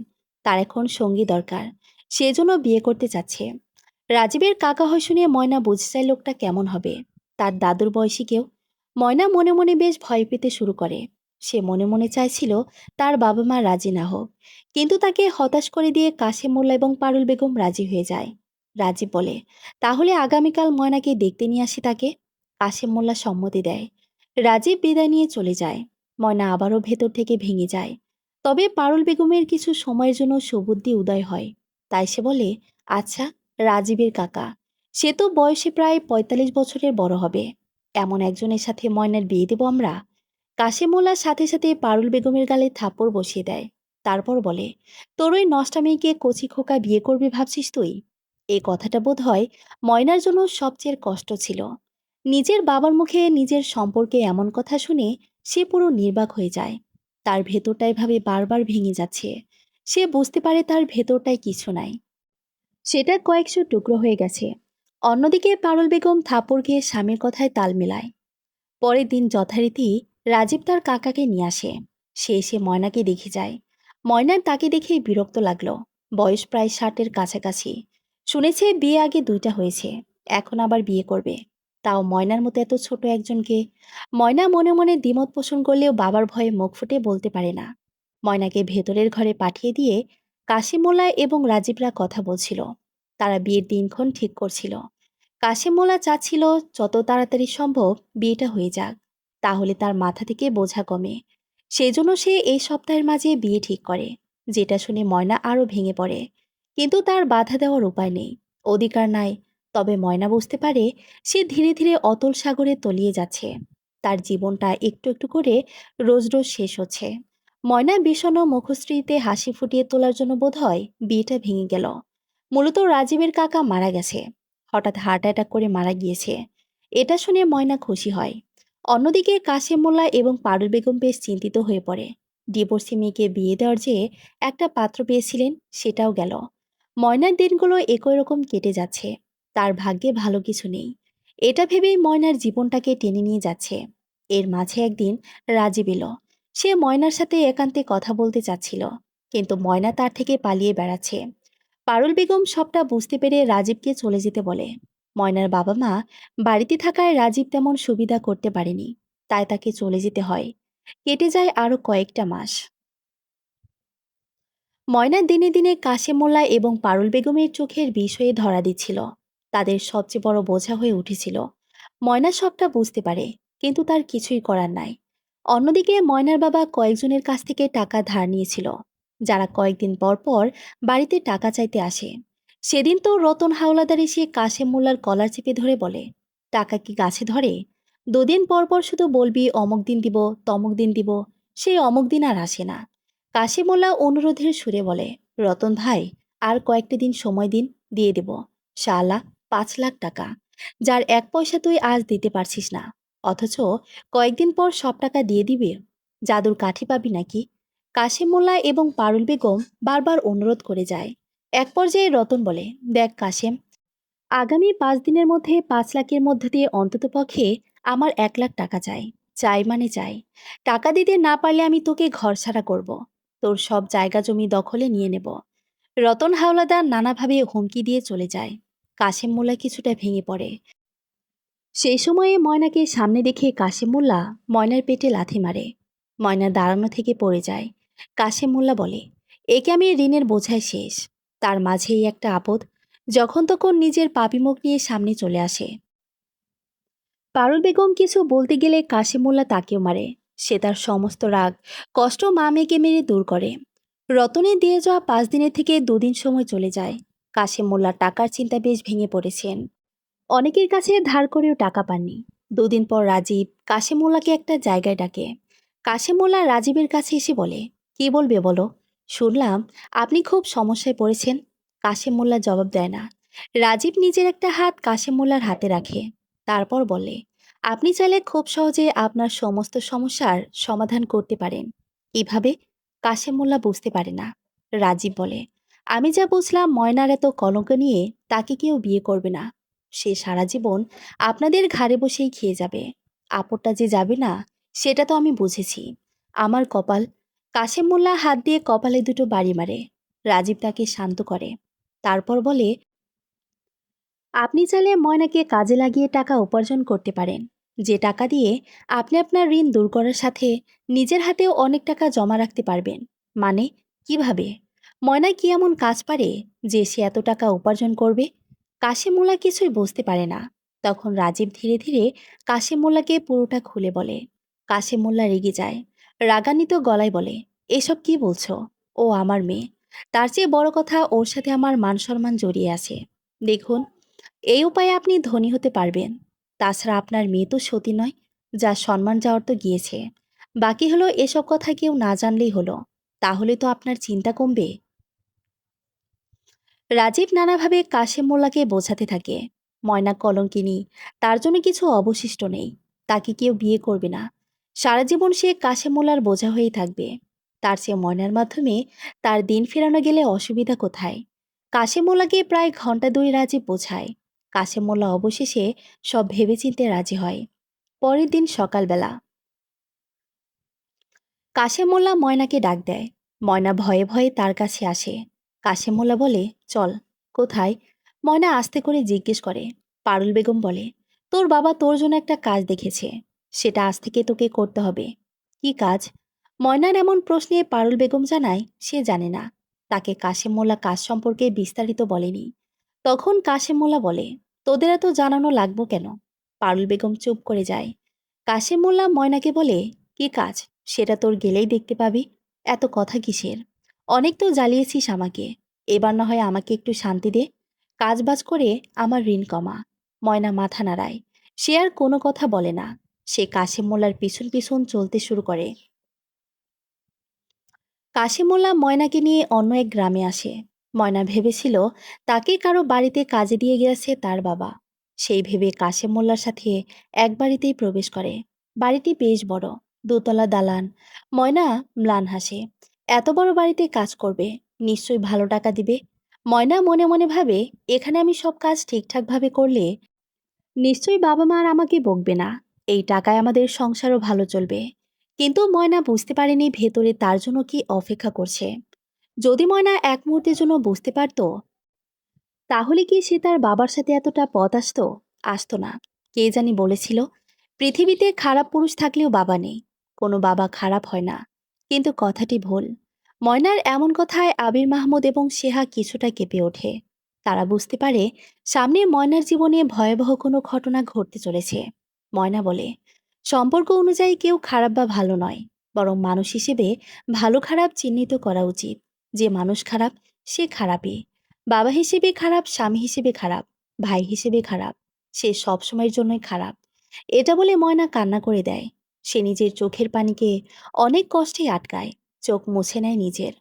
তার এখন সঙ্গী দরকার, সেজন্য বিয়ে করতে চাচ্ছে। রাজীবের কাকা হয় শুনে ময়না বুঝে যায় লোকটা কেমন হবে। তার দাদুর বয়সী কেউ। ময়না মনে মনে বেশ ভয় পেতে শুরু করে। সে মনে মনে চাইছিল তার বাবা মা রাজি না হোক, কিন্তু তাকে হতাশ করে দিয়ে কাশিম মোল্লা এবং পারুল বেগম রাজি হয়ে যায়। রাজীব বলে, তাহলে আগামীকাল ময়নাকে দেখতে নিয়ে আসি তাকে। কাশিম মোল্লা সম্মতি দেয়। রাজীব বিদায় নিয়ে চলে যায়। ময়না আবারও ভেতর থেকে ভেঙে যায়। তবে পারুল বেগমের কিছু সময়ের জন্য সুবুদ্ধি উদয় হয়। তাই সে বলে, আচ্ছা, রাজীবের কাকা, সে তো বয়সে প্রায় 45 বছরের বড় হবে। এমন একজনের সাথে ময়নার বিয়ে দেব আমরা? কাশিমোল্লার সাথে সাথে পারুল বেগমের গালে থাপ্পড় বসিয়ে দেয়। তারপর বলে, তোর ওই নষ্টা মেয়েকে কচি খোকা বিয়ে করবি ভাবছিস তুই? এই কথাটা বোধ হয় ময়নার জন্য সবচেয়ে কষ্ট ছিল। নিজের বাবার মুখে নিজের সম্পর্কে এমন কথা শুনে সে পুরো নির্বাক হয়ে যায়। তার ভেতরটা এভাবে বারবার ভেঙে যাচ্ছে। সে বুঝতে পারে তার ভেতরটায় কিছু নাই, সেটা কয়েকশো টুকরো হয়ে গেছে। অন্যদিকে পারুল বেগম থাপড় খেয়ে স্বামীর কথায় তাল মেলায়। পরের দিন যথারীতি রাজীব তার কাকাকে নিয়ে আসে। সে এসে ময়নাকে দেখে যায়। ময়নার তাকে দেখে বিরক্ত লাগলো। বয়স প্রায় 60-এর কাছাকাছি। শুনেছে বিয়ে আগে 2টা হয়েছে, এখন আবার বিয়ে করবে, তাও ময়নার মতো এত ছোট একজনকে। ময়না মনে মনে দ্বিমত পোষণ করলেও বাবার ভয়ে মুখ ফুটে বলতে পারে না। ময়নাকে ভেতরের ঘরে পাঠিয়ে দিয়ে কাশিমোল্লা এবং রাজীবরা কথা বলছিল। তারা বিয়ের দিনক্ষণ ঠিক করছিল। কাশিম মোল্লা চাচ্ছিল যত তাড়াতাড়ি সম্ভব বিয়েটা হয়ে যাক, তাহলে তার মাথা থেকে বোঝা কমে। সেজন্য সে এই সপ্তাহের মাঝে বিয়ে ঠিক করে। যেটা শুনে ময়না আরও ভেঙে পড়ে, কিন্তু তার বাধা দেওয়ার উপায় নেই, অধিকার নাই। তবে ময়না বুঝতে পারে সে ধীরে ধীরে অতল সাগরে তলিয়ে যাচ্ছে। তার জীবনটা একটু একটু করে রোজ রোজ শেষ হচ্ছে। ময়না বিষণ্ণ মুখশ্রীতে হাসি ফুটিয়ে তোলার জন্য বোধহয় বিয়েটা ভেঙে গেল। মূলত রাজীবের কাকা মারা গেছে, হঠাৎ হার্ট অ্যাটাক করে মারা গিয়েছে। এটা শুনে ময়না খুশি হয়। অন্যদিকে কাশেম মোল্লা এবং পারুল বেগম বেশ চিন্তিত হয়ে পড়ে। ডিভোর্সি মেয়েকে বিয়ে দেওয়ার যে একটা পাত্র পেয়েছিলেন সেটাও গেল। ময়নার দিনগুলো একই রকম কেটে যাচ্ছে। তার ভাগ্যে ভালো কিছু নেই। এটা ভেবেই ময়নার জীবনটাকে টেনে নিয়ে যাচ্ছে। এর মাঝে একদিন রাজীব এলো। সে ময়নার সাথে একান্তে কথা বলতে চাচ্ছিল, কিন্তু ময়না তার থেকে পালিয়ে বেড়াচ্ছে। পারুল বেগম সবটা বুঝতে পেরে রাজীবকে চলে যেতে বলে। ময়নার বাবা মা বাড়িতে থাকায় রাজীব তেমন সুবিধা করতে পারেনি, তাই তাকে চলে যেতে হয়। কেটে যায় আরও কয়েকটা মাস। ময়না দিনে দিনে কাশেম মোল্লা এবং পারুল বেগমের চোখের বিষ হয়ে ধরা দিচ্ছিল। তাদের সবচেয়ে বড় বোঝা হয়ে উঠেছিল। ময়না সবটা বুঝতে পারে, কিন্তু তার কিছুই করার নাই। অন্যদিকে ময়নার বাবা কয়েকজনের কাছ থেকে টাকা ধার নিয়েছিল, যারা কয়েকদিন পর পর বাড়িতে টাকা চাইতে আসে। সেদিন তো রতন হাওলাদার এসে কাশেম মোল্লার কলার চেপে ধরে বলে, টাকা কি গাছে ধরে? 2 দিন পর পর শুধু বলবি অমুক দিন দিব, তমুক দিন দিব, সেই অমুক দিন আর আসে না। কাশিমোল্লা অনুরোধের সুরে বলে, রতন ভাই, আর কয়েকটা দিন সময় দিন, দিয়ে দেব। শালা, 5 লাখ টাকা, যার 1 পয়সা তুই আজ দিতে পারছিস না, অথচ কয়েকদিন পর সব টাকা দিয়ে দিবে। জাদুর কাঠি পাবি নাকি? কাশিম মোল্লা এবং পারুল বেগম বারবার অনুরোধ করে যায়। এক পর্যায়ে রতন বলে, দেখ কাশেম, আগামী 5 দিনের মধ্যে 5 লাখের মধ্যে দিয়ে অন্ততপক্ষে আমার 1 লাখ টাকা চাই। চাই মানে চাই। টাকা দিতে না পারলে আমি তোকে ঘরছাড়া করব। তোর সব জায়গা জমি দখলে নিয়ে নেব। রতন হাওলাদার নানাভাবে হুমকি দিয়ে চলে যায়। কাশেম মোল্লা কিছুটা ভেঙে পড়ে। সেই সময়ে ময়নাকে সামনে দেখে কাশেম মোল্লা ময়নার পেটে লাথি মারে। ময়না দাঁড়ানো থেকে পড়ে যায়। কাশেম মোল্লা বলে, একে আমি ঋণের বোঝায় শেষ। তার মাঝেই একটা আপদ, যখন তখন নিজের পাপি মুখ নিয়ে সামনে চলে আসে। পারুল বেগম কিছু বলতে গেলে কাশেম মোল্লা তাকেও মারে। সে তার সমস্ত রাগ কষ্ট মা মেয়েকে মেরে দূর করে। রতনে দিয়ে যাওয়া 5 দিনের থেকে 2 দিন সময় চলে যায়। কাশেম মোল্লা টাকার চিন্তা বেশ ভেঙে পড়েছেন। অনেকের কাছে ধার করেও টাকা পাননি। 2 দিন পর রাজীব কাশেম মোল্লাকে একটা জায়গায় ডাকে। কাশেম মোল্লা রাজীবের কাছে এসে বলে, কি বলবে বলো, শুনলাম আপনি খুব সমস্যায় পড়েছেন। কাশেম মোল্লা জবাব দেয় না। রাজীব নিজের একটা হাত কাশেম মোল্লার হাতে রাখে। তারপর বলে, আপনি চাইলে খুব সহজে আপনার সমস্ত সমস্যার সমাধান করতে পারেন। কিভাবে? কাশেম মোল্লা বুঝতে পারে না। রাজীব বলে, আমি যা বুঝলাম ময়নার এত কলঙ্ক নিয়ে তাকে কেউ বিয়ে করবে না। সে সারা জীবন আপনাদের ঘাড়ে বসেই খেয়ে যাবে। আপদটা যে যাবে না সেটা তো আমি বুঝেছি। আমার কপাল। কাশেম মোল্লা হাত দিয়ে কপালে দুটো বাড়ি মারে। রাজীব তাকে শান্ত করে। তারপর বলে, আপনি চাইলে ময়নাকে কাজে লাগিয়ে টাকা উপার্জন করতে পারেন। যে টাকা দিয়ে আপনি আপনার ঋণ দূর করার সাথে নিজের হাতেও অনেক টাকা জমা রাখতে পারবেন। মানে, কিভাবে? ময়না কি এমন কাজ পারে যে সে এত টাকা উপার্জন করবে? কাশেম মোল্লা কিছুই বুঝতে পারে না। তখন রাজীব ধীরে ধীরে কাশেম মোল্লাকে পুরোটা খুলে বলে। কাশেম মোল্লা রেগে যায়। রাগান্বিত গলায় বলে, এসব কি বলছো? ও আমার মেয়ে। তার চেয়ে বড় কথা, ওর সাথে আমার মান সম্মান জড়িয়ে আছে। দেখুন, এই উপায়ে আপনি ধনী হতে পারবেন। তাছাড়া আপনার মেয়ে তো সতী নয়, যা সম্মান যাওয়ার তো গিয়েছে। বাকি হলো এসব কথা কেউ না জানলেই হলো। তাহলে তো আপনার চিন্তা কমবে। রাজীব নানাভাবে কাশেম মোল্লাকে বোঝাতে থাকে, ময়না কলঙ্কিনী, তার জন্য কিছু অবশিষ্ট নেই। তাকে কেউ বিয়ে করবে না। সারা জীবন সে কাশেম মোল্লার বোঝা হয়েই থাকবে। তার চেয়ে ময়নার মাধ্যমে তার দিন ফেরানো গেলে অসুবিধা কোথায়? কাশেম মোল্লাকে প্রায় ঘন্টা 2 রাজীব বোঝায়। কাশেম মোল্লা অবশেষে সব ভেবেচিন্তে রাজি হয়। পরের দিন সকালবেলা কাশেম মোল্লা ময়নাকে ডাক দেয়। ময়না ভয়ে ভয়ে তার কাছে আসে। কাশেম মোল্লা বলে, চল। কোথায়? ময়না আস্তে করে জিজ্ঞেস করে। পারুল বেগম বলে, তোর বাবা তোর জন্য একটা কাজ দেখেছে। সেটা আজ থেকে তোকে করতে হবে। কি কাজ? ময়নার এমন প্রশ্নে পারুল বেগম জানায় সে জানে না। তাকে কাশেম মোল্লা কাজ সম্পর্কে বিস্তারিত বলেনি। তখন কাশেম মোল্লা বলে, তোদের এত জানানো লাগবো কেন? পারুল বেগম চুপ করে যায়। কাশেম মোল্লা ময়নাকে বলে, কি কাজ সেটা তোর গেলেই দেখতে পাবি। এত কথা কিসের? অনেক তো জ্বালিয়েছিস আমাকে। এবার না হয় আমাকে একটু শান্তি দে। কাজবাজ করে আমার ঋণ কমা। ময়না মাথা নাড়ায়। সে আর কোনো কথা বলে না। সে কাশেম মোল্লার পিছন পিছন চলতে শুরু করে। কাশেম মোল্লা ময়নাকে নিয়ে অন্য এক গ্রামে আসে। ময়না ভেবেছিল তাকে কারো বাড়িতে কাজে দিয়ে গেছে তার বাবা। সেই ভেবে কাশেম মোল্লার সাথে এক বাড়িতেই প্রবেশ করে। বাড়িটি বেশ বড়, দোতলা দালান। ময়না ম্লান হাসে। এত বড় বাড়িতে কাজ করবে, নিশ্চয়ই ভালো টাকা দিবে। ময়না মনে মনে ভাবে, এখানে আমি সব কাজ ঠিকঠাকভাবে করলে নিশ্চয়ই বাবা মা আর আমাকে বকবে না। এই টাকায় আমাদের সংসারও ভালো চলবে। কিন্তু ময়না বুঝতে পারেনি ভেতরে তার জন্য কি অপেক্ষা করছে। যদি ময়না এক মুহূর্তের জন্য বুঝতে পারত, তাহলে কি সে তার বাবার সাথে এতটা পথ আসতো? আসতো না। কে জানি বলেছিল, পৃথিবীতে খারাপ পুরুষ থাকলেও বাবা নেই। কোনো বাবা খারাপ হয় না। কিন্তু কথাটি ভুল। ময়নার এমন কথায় আবির মাহমুদ এবং সেহা কিছুটা কেঁপে ওঠে। তারা বুঝতে পারে সামনে ময়নার জীবনে ভয়াবহ কোনো ঘটনা ঘটতে চলেছে। ময়না বলে, সম্পর্ক অনুযায়ী কেউ খারাপ বা ভালো নয়, বরং মানুষ হিসেবে ভালো খারাপ চিহ্নিত করা উচিত। যে মানুষ খারাপ, সে খারাপই। বাবা হিসেবে খারাপ, স্বামী হিসেবে খারাপ, ভাই হিসেবে খারাপ। সে সব সময়ের জন্যই খারাপ। এটা বলে ময়না কান্না করে দেয়। সে নিজের চোখের পানিকে অনেক কষ্টে আটকায়। চোখ মুছে নেয় নিজের।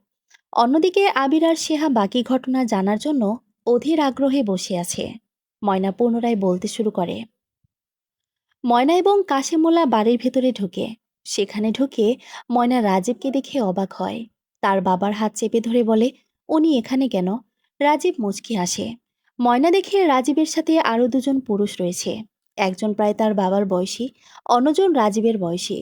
অন্যদিকে আবির আর সেহা বাকি ঘটনা জানার জন্য অধীর আগ্রহে বসে আছে। ময়না পুনরায় বলতে শুরু করে। ময়না এবং কাশেমোল্লা বাড়ির ভেতরে ঢুকে। সেখানে ঢুকে ময়না রাজীবকে দেখে অবাক হয়। তার বাবার হাত চেপে ধরে বলে, উনি এখানে কেন? রাজীব মুচকি হাসে। ময়না দেখে রাজীবের সাথে আরও 2জন পুরুষ রয়েছে। একজন প্রায় তার বাবার বয়সী, অন্যজন রাজীবের বয়সী।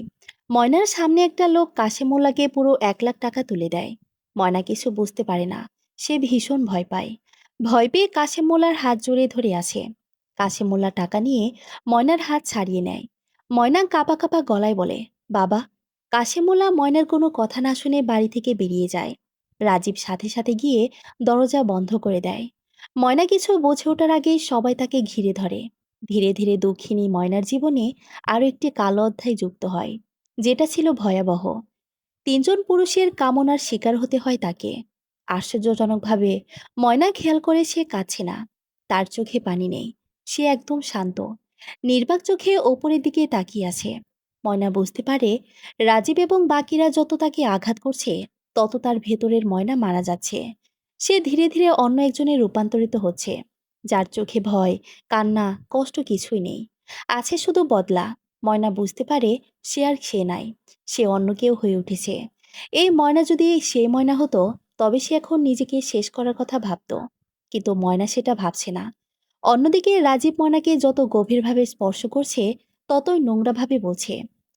ময়নার সামনে একটা লোক কাশেমোল্লাকে পুরো 1 লাখ টাকা তুলে দেয়। ময়না কিছু বুঝতে পারে না। সে ভীষণ ভয় পায়। ভয় পেয়ে কাশেম মোল্লার হাত জড়িয়ে ধরে আছে। কাশেম মোল্লা টাকা নিয়ে ময়নার হাত ছাড়িয়ে নেয়। ময়না কাঁপা কাঁপা গলায় বলে, বাবা। কাশেম মোল্লা ময়নার কোনো কথা না শুনে বাড়ি থেকে বেরিয়ে যায়। রাজীব সাথে সাথে গিয়ে দরজা বন্ধ করে দেয়। ময়না কিছু বোঝে ওঠার আগেই সবাই তাকে ঘিরে ধরে। ধীরে ধীরে দুঃখিনী ময়নার জীবনে আরও একটি কালো অধ্যায় যুক্ত হয়, যেটা ছিল ভয়াবহ। তিনজন পুরুষের কামনার শিকার হতে হয় তাকে। আশ্চর্যজনকভাবে ময়না খেয়াল করে সে কাঁদছে না। তার চোখে পানি নেই। সে একদম শান্ত, নির্বাক চোখে ওপরের দিকে তাকিয়ে আছে। ময়না বুঝতে পারে রাজীব এবং বাকিরা যত তাকে আঘাত করছে, তত তার ভেতরের ময়না মারা যাচ্ছে। সে ধীরে ধীরে অন্য একজনে রূপান্তরিত হচ্ছে, যার চোখে ভয়, কান্না, কষ্ট কিছুই নেই। আছে শুধু বদলা। ময়না বুঝতে পারে সে আর সে নাই, সে অন্য কেউ হয়ে উঠেছে। এই ময়না যদি সেই ময়না হতো, তবে সে এখন নিজেকে শেষ করার কথা ভাবত। কিন্তু ময়না সেটা ভাবছে না। অন্যদিকে রাজীব ময়নাকে যত গভীরভাবে স্পর্শ করছে, ততই নোংরাভাবে বলছে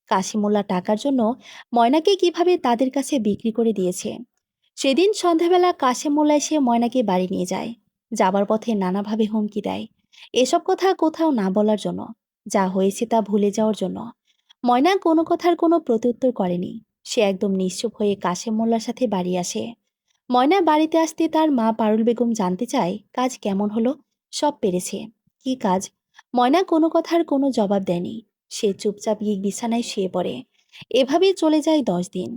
কাশিমোল্লা টাকার জন্য ময়নাকে কিভাবে তাদের কাছে বিক্রি করে দিয়েছে। সেদিন সন্ধ্যাবেলা কাশিমোল্লা এসে ময়নাকে বাড়ি নিয়ে যায়। যাবার পথে নানাভাবে হুমকি দেয়, এসব কথা কোথাও না বলার জন্য, যা হয়েছে তা ভুলে যাওয়ার জন্য। ময়না কোনো কথার কোনো প্রত্যুত্তর করেনি। সে একদম নিশ্চুপ হয়ে কাশেম মোল্লার সাথে বাড়ি আসে। ময়না বাড়িতে আসতে তার মা পারুল বেগম জানতে চায় কাজ কেমন হলো। সব পেরেছে। কি কাজ? ময়না কোনো কথার কোনো জবাব দেয়নি। সে চুপচাপ গিয়ে বিছানায় শুয়ে পড়ে। এভাবেই চলে যায় 10 দিন।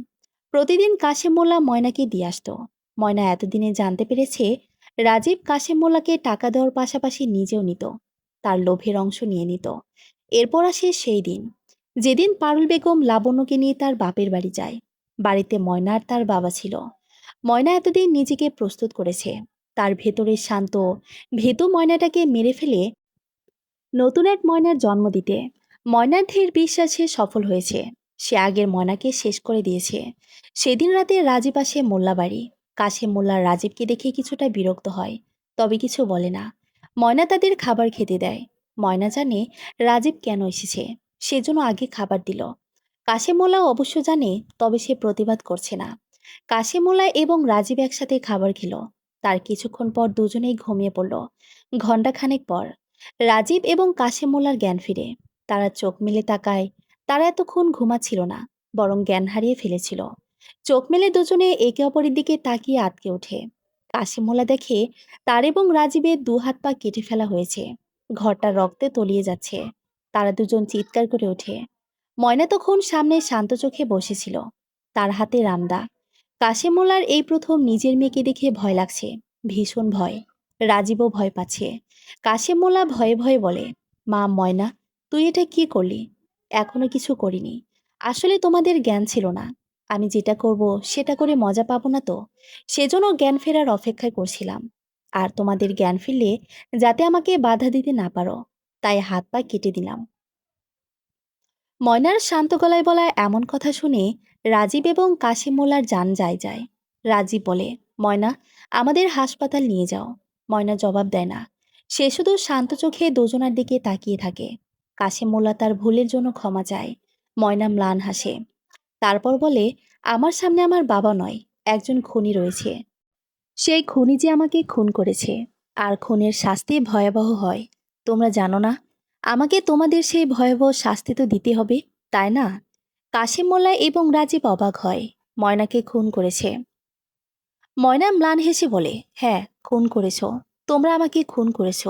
প্রতিদিন কাশেম মোল্লা ময়নাকে দিয়ে আসতো। ময়না এতদিনে জানতে পেরেছে রাজীব কাশেম মোল্লাকে টাকা দেওয়ার পাশাপাশি নিজেও নিত, তার লোভের অংশ নিয়ে নিত। এরপর আসে সেই দিন, যেদিন পারুল বেগম লাবণ্যকে নিয়ে তার বাপের বাড়ি যায়। বাড়িতে ময়না আর তার বাবা ছিল। ময়না এতদিন নিজেকে প্রস্তুত করেছে তার ভেতরের শান্ত ভেতু ময়নাটাকে মেরে ফেলে নতুন এক ময়নার জন্ম দিতে। ময়নার ধীর বিশ্বাসে সফল হয়েছে। সে আগের ময়নাকে শেষ করে দিয়েছে। সেদিন রাতে রাজীব আসে মোল্লা বাড়ি। কাশেম মোল্লা রাজীবকে দেখে কিছুটা বিরক্ত হয়, তবে কিছু বলে না। ময়না তাদের খাবার খেতে দেয়। ময়না জানে রাজীব কেন এসেছে, সেজন্য আগে খাবার দিল। কাশেম মোল্লাও অবশ্য জানে, তবে সে প্রতিবাদ করছে না। কাশেম মোল্লা এবং রাজীব একসাথে খাবার খেল। তার কিছুক্ষণ পর দুজনেই ঘুমিয়ে পড়ল। ঘণ্টাখানেক পর রাজীব এবং কাশেম মোল্লার জ্ঞান ফিরে। তারা চোখ মেলে তাকায়। তারা এতক্ষণ ঘুমাচ্ছিল না, বরং জ্ঞান হারিয়ে ফেলেছিল। চোখ মেলে দুজনে একে অপরের দিকে তাকিয়ে আটকে ওঠে। কাশেম মোল্লা দেখে তার এবং রাজীবের দু হাত পা কেটে ফেলা হয়েছে। ঘরটা রক্তে তলিয়ে যাচ্ছে। তারা দুজন চিৎকার করে ওঠে। ময়না তখন সামনে শান্ত চোখে বসেছিল, তার হাতে রামদা। কাশেম মোল্লার এই প্রথম নিজের মেয়েকে দেখে ভয় লাগছে, ভীষণ ভয়। রাজীবও ভয় পাচ্ছে। কাশেম মোল্লা ভয়ে ভয়ে বলে, মা ময়না, তুই এটা কি করলি? এখনো কিছু করিনি। আসলে তোমাদের জ্ঞান ছিল না। আমি যেটা করব সেটা করে মজা পাবো না তো, সেজন্য জ্ঞান ফেরার অপেক্ষায় করছিলাম। আর তোমাদের জ্ঞান ফিরলে যাতে আমাকে বাধা দিতে না পারো, তাই হাত পা কেটে দিলাম। ময়নার শান্ত গলায় বলা এমন কথা শুনে রাজীব এবং কাশিম মোল্লার জান যায়। রাজীব বলে, ময়না, আমাদের হাসপাতাল নিয়ে যাও। ময়না জবাব দেয় না। সে শুধু শান্ত চোখে দুজনার দিকে তাকিয়ে থাকে। কাশিম মোল্লা তার ভুলের জন্য ক্ষমা চায়। ময়না ম্লান হাসে। তারপর বলে, আমার সামনে আমার বাবা নয়, একজন খুনি রয়েছে। সেই খুনি যে আমাকে খুন করেছে। আর খুনের শাস্তি ভয়াবহ হয়। তোমরা জানো না? আমাকে তোমাদের সেই ভয়াবহ শাস্তি তো দিতে হবে, তাই না? কাশিম মোল্লা এবং রাজীব অবাক হয়। ময়নাকে খুন করেছে। ময়না ম্লান হেসে বলে, হ্যাঁ, খুন করেছ। তোমরা আমাকে খুন করেছ।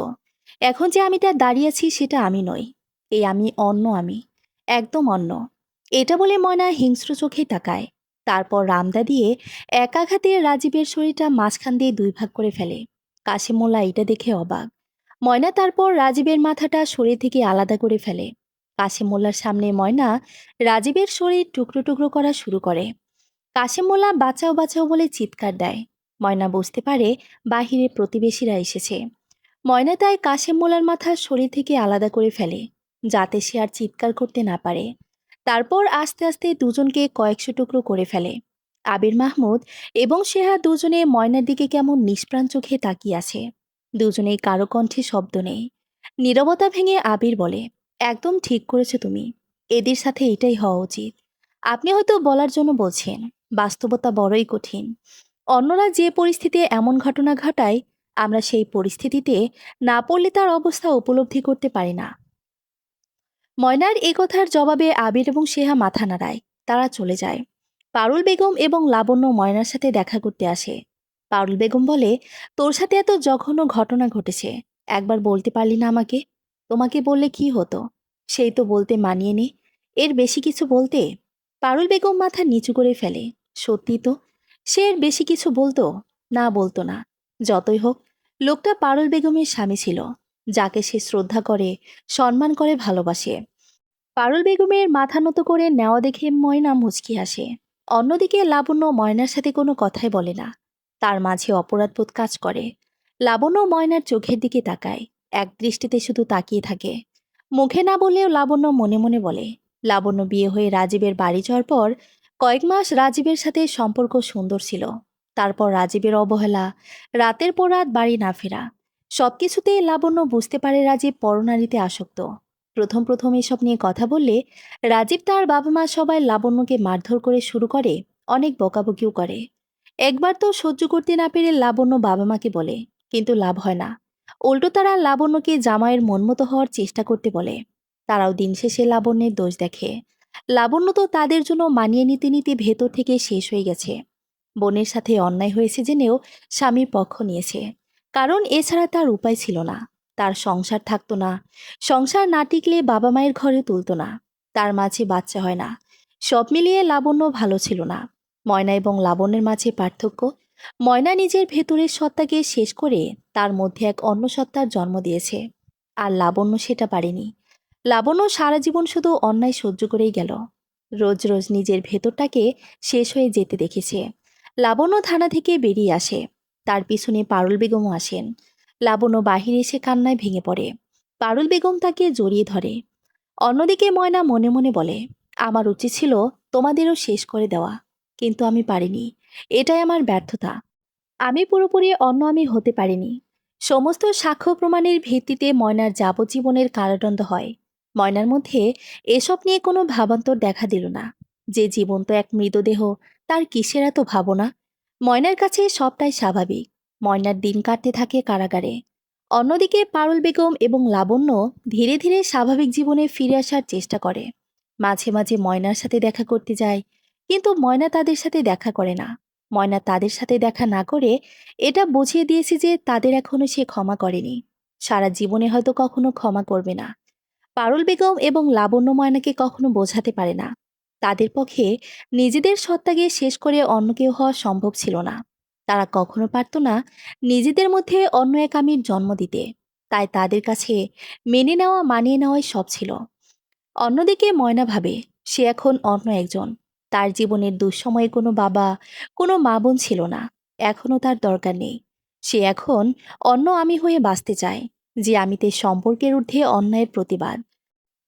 এখন যে আমিটা দাঁড়িয়েছি সেটা আমি নই। এই আমি অন্য আমি, একদম অন্য। এটা বলে ময়না হিংস্র চোখে তাকায়। তারপর রামদা দিয়ে এক আঘাতে রাজীবের শরীরটা মাঝখান দিয়ে 2 ভাগ করে ফেলে। কাশিম মোল্লা এটা দেখে অবাক। ময়না তারপর রাজীবের মাথাটা শরীর থেকে আলাদা করে ফেলে। কাশিম মোল্লার সামনে ময়না রাজীবের শরীর টুকরো টুকরো করা শুরু করে। কাশিম মোল্লা বাঁচাও বাঁচাও বলে চিৎকার দেয়। ময়না বুঝতে পারে বাহিরে প্রতিবেশীরা এসেছে। ময়না তাই কাশিম মোল্লার মাথা শরীর থেকে আলাদা করে ফেলে, যাতে সে আর চিৎকার করতে না পারে। তারপর আস্তে আস্তে দুজনকে কয়েকশো টুকরো করে ফেলে। আবির মাহমুদ এবং সেহা দুজনে ময়নার দিকে কেমন নিষ্প্রাণ চোখে তাকিয়ে আছে। দুজনেই কারো কণ্ঠে শব্দ নেই। নীরবতা ভেঙে আবির বলে, একদম ঠিক করেছো তুমি। এদের সাথে এটাই হওয়া উচিত। আপনি হয়তো বলার জন্য বলছেন, বাস্তবতা বড়ই কঠিন। অন্যরা যে পরিস্থিতিতে এমন ঘটনা ঘটায়, আমরা সেই পরিস্থিতিতে না পড়লে তার অবস্থা উপলব্ধি করতে পারি না। ময়নার এ কথার জবাবে আবির এবং সেহা মাথা নাড়ায়। তারা চলে যায়। পারুল বেগম এবং লাবণ্য ময়নার সাথে দেখা করতে আসে। পারুল বেগম বলে, তোর সাথে এত জঘন্য ঘটনা ঘটেছে, একবার বলতে পারলি না আমাকে? তোমাকে বললে কি হতো? সেই তো বলতে মানিয়ে নে, এর বেশি কিছু বলতে? পারুল বেগম মাথা নিচু করে ফেলে। সত্যি তো, সে এর বেশি কিছু বলতো? না, বলতো না। যতই হোক, লোকটা পারুল বেগমের স্বামী ছিল, যাকে সে শ্রদ্ধা করে, সম্মান করে, ভালোবাসে। পারুল বেগমের মাথা নত করে নেওয়া দেখে ময়না মুচকি হাসে। অন্যদিকে লাবণ্য ময়নার সাথে কোনো কথাই বলে না। তার মাঝে অপরাধবোধ কাজ করে। লাবণ্য ময়নার চোখের দিকে তাকায়, এক দৃষ্টিতে শুধু তাকিয়ে থাকে। মুখে না বললেও লাবণ্য মনে মনে বলে। লাবণ্য বিয়ে হয়ে রাজীবের বাড়ি যাওয়ার পর কয়েক মাস রাজীবের সাথে সম্পর্ক সুন্দর ছিল। তারপর রাজীবের অবহেলা, রাতের পর রাত বাড়ি না ফেরা, সবকিছুতেই লাবণ্য বুঝতে পারে রাজীব পরনারীতে আসক্ত। প্রথম প্রথম এসব নিয়ে কথা বললে রাজীব তার বাবা মা সবাই লাবণ্যকে মারধর করে শুরু করে, অনেক বকাবকিও করে। একবার তো সহ্য করতে না পেরে লাবণ্য বাবা মাকে বলে, কিন্তু লাভ হয় না। উল্টো তারা লাবণ্যকে জামাইয়ের মনমতো হওয়ার চেষ্টা করতে বলে। তারাও দিন শেষে লাবণ্যের দোষ দেখে। লাবণ্য তো তাদের জন্য মানিয়ে নিতে নিতে ভেতর থেকে শেষ হয়ে গেছে। বোনের সাথে অন্যায় হয়েছে জেনেও স্বামীর পক্ষ নিয়েছে, কারণ এছাড়া তার উপায় ছিল না। তার সংসার থাকতো না, সংসার না টিকলে বাবা মায়ের ঘরে তুলতো না, তার মাঝে বাচ্চা হয় না। সব মিলিয়ে লাবণ্য ভালো ছিল না। ময়না এবং লাবণ্যের মাঝে পার্থক্য, ময়না নিজের ভেতরের সত্তাকে শেষ করে তার মধ্যে এক অন্য সত্তার জন্ম দিয়েছে, আর লাবণ্য সেটা পারেনি। লাবণ্য সারা জীবন শুধু অন্যায় সহ্য করেই গেল। রোজ রোজ নিজের ভেতরটাকে শেষ হয়ে যেতে দেখেছে। লাবণ্য থানা থেকে বেরিয়ে আসে। তার পিছনে পারুল বেগমও আসেন। লাবণ্য বাহিরে এসে কান্নায় ভেঙে পড়ে। পারুল বেগম তাকে জড়িয়ে ধরে। অন্যদিকে ময়না মনে মনে বলে, আমার উচিত ছিল তোমাদেরও শেষ করে দেওয়া, কিন্তু আমি পারিনি। এটাই আমার ব্যর্থতা। আমি পুরোপুরি অন্য আমি হতে পারিনি। সমস্ত সাক্ষ্য প্রমাণের ভিত্তিতে ময়নার যাবজ্জীবনের কারাদণ্ড হয়। ময়নার মধ্যে এসব নিয়ে কোনো ভাবান্তর দেখা দিল না। যে জীবন্ত এক মৃতদেহ, তার কিসের এত ভাবনা? ময়নার কাছে সবটাই স্বাভাবিক। ময়নার দিন কাটতে থাকে কারাগারে। অন্যদিকে পারুল বেগম এবং লাবণ্য ধীরে ধীরে স্বাভাবিক জীবনে ফিরে আসার চেষ্টা করে। মাঝে মাঝে ময়নার সাথে দেখা করতে যায়, কিন্তু ময়না তাদের সাথে দেখা করে না। ময়না তাদের সাথে দেখা না করে এটা বুঝিয়ে দিয়েছে যে তাদের এখনো সে ক্ষমা করেনি, সারা জীবনে হয়তো কখনো ক্ষমা করবে না। পারুল বেগম এবং লাবণ্য ময়নাকে কখনো বোঝাতে পারে না, তাদের পক্ষে নিজেদের সত্তাকে শেষ করে অন্য কেউ হওয়া সম্ভব ছিল না। তারা কখনো পারত না নিজেদের মধ্যে অন্য এক আমির জন্ম দিতে। তাই তাদের কাছে মেনে নেওয়া, মানিয়ে নেওয়াই সব ছিল। অন্যদিকে ময়না ভাবে, সে এখন অন্য একজন। তার জীবনের দুঃসময়ে কোনো বাবা, কোনো মা বোন ছিল না, এখনও তার দরকার নেই। সে এখন অন্য আমি হয়ে বাঁচতে চায়, যে আমিতে সম্পর্কের ঊর্ধ্বে অন্যায়ের প্রতিবাদ।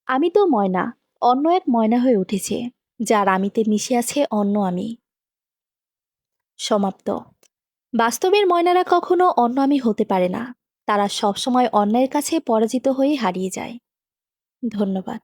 আমি তো ময়না, অন্য এক ময়না হয়ে উঠেছে, যার আমিতে মিশে আছে অন্য আমি। সমাপ্ত। বাস্তবের ময়নারা কখনো অন্য আমি হতে পারে না। তারা সবসময় অন্যায়ের কাছে পরাজিত হয়ে হারিয়ে যায়। ধন্যবাদ।